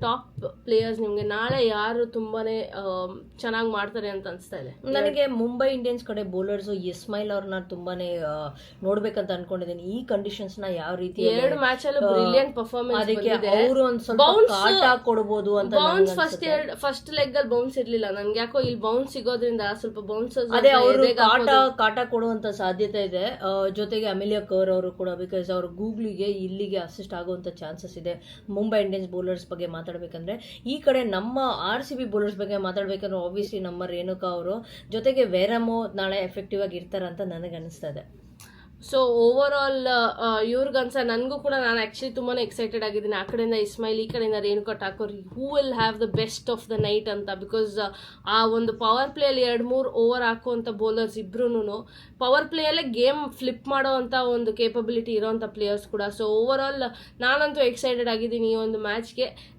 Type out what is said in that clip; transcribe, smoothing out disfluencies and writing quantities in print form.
Top players ನಿಮ್ಗೆ ನಾಳೆ ಯಾರು ತುಂಬಾನೇ ಚೆನ್ನಾಗಿ ಮಾಡ್ತಾರೆ ಅಂತ ಅನ್ಸ್ತಾ ಇದೆ? ನನಗೆ ಮುಂಬೈ ಇಂಡಿಯನ್ಸ್ ಕಡೆ ಬೌಲರ್ಸ್ ಇಸ್ಮಾಯಿಲ್ ಅವ್ರನ್ನ ತುಂಬಾನೇ ನೋಡ್ಬೇಕಂತ ಅನ್ಕೊಂಡಿದ್ದೀನಿ. ಈ ಕಂಡೀಷನ್ಸ್ ನ ಯಾವ ರೀತಿ 2 ಮ್ಯಾಚ್ ಅಲ್ಲೂ ಬ್ರಿಲಿಯಂಟ್ ಪರ್ಫಾರ್ಮೆನ್ಸ್ ಅದಕ್ಕೆ ಅವರು ಒಂದ್ ಸ್ವಲ್ಪ ಕಾಟ ಕೊಡಬಹುದು ಅಂತ. ಬೌನ್ಸ್ ಫಸ್ಟ್ ಲೆಗ್ ಅಲ್ಲಿ ಬೌನ್ಸ್ ಇರ್ಲಿಲ್ಲ, ನನ್ಗೆ ಯಾಕೋ ಇಲ್ಲಿ ಬೌನ್ಸ್ ಸಿಗೋದ್ರಿಂದ ಸ್ವಲ್ಪ ಬೌನ್ಸರ್ಸ್ ಅದೇ ಅವರು ಕಾಟ ಕೊಡುವಂತ ಸಾಧ್ಯತೆ ಇದೆ. ಜೊತೆಗೆ ಅಮಿಲಿಯಾ ಕರ್ ಅವರು ಕೂಡ, ಬಿಕಾಸ್ ಅವ್ರ ಗೂಗ್ಲಿಗೆ ಇಲ್ಲಿಗೆ ಅಸಿಸ್ಟ್ ಆಗುವಂತ ಚಾನ್ಸಸ್ ಇದೆ. ಮುಂಬೈ ಇಂಡಿಯನ್ಸ್ ಬೌಲರ್ಸ್ ಬಗ್ಗೆ ಮಾತಾಡ್ಬೇಕಂದ್ರೆ, ಈ ಕಡೆ ನಮ್ಮ RCB ಬೌಲರ್ಸ್ ಬಗ್ಗೆ ಮಾತಾಡ್ಬೇಕಂದ್ರೆ ಆಬ್ವಿಯಸ್ಲಿ ನಮ್ಮ ರೇಣುಕಾ ಅವರು, ಜೊತೆಗೆ ವೇರಮೋ ನಾಳೆ ಎಫೆಕ್ಟಿವ್ ಆಗಿ ಇರ್ತಾರಂತ ನನಗೆ ಅನಿಸ್ತಾ ಇದೆ. ಸೊ ಓವರ್ ಆಲ್ ಇವ್ರಿಗನ್ಸ ನನಗೂ ಕೂಡ ನಾನು ಆ್ಯಕ್ಚುಲಿ ತುಂಬಾ ಎಕ್ಸೈಟೆಡ್ ಆಗಿದ್ದೀನಿ. ಆ ಕಡೆಯಿಂದ ಇಸ್ಮಾಯಿಲ್, ಈ ಕಡೆಯಿಂದ Renuka Thakur, who will have the best of the night ಅಂತ. ಬಿಕಾಸ್ ಆ ಒಂದು ಪವರ್ ಪ್ಲೇಯಲ್ಲಿ 2-3 ಓವರ್ ಹಾಕುವಂಥ ಬೌಲರ್ಸ್ ಇಬ್ರು ಪವರ್ ಪ್ಲೇಯಲ್ಲೇ ಗೇಮ್ ಫ್ಲಿಪ್ ಮಾಡೋ ಅಂಥ ಒಂದು ಕೇಪಬಿಲಿಟಿ ಇರೋವಂಥ ಪ್ಲೇಯರ್ಸ್ ಕೂಡ. ಸೊ ಓವರ್ ಆಲ್ ನಾನಂತೂ ಎಕ್ಸೈಟೆಡ್ ಆಗಿದ್ದೀನಿ ಈ ಒಂದು ಮ್ಯಾಚ್ಗೆ.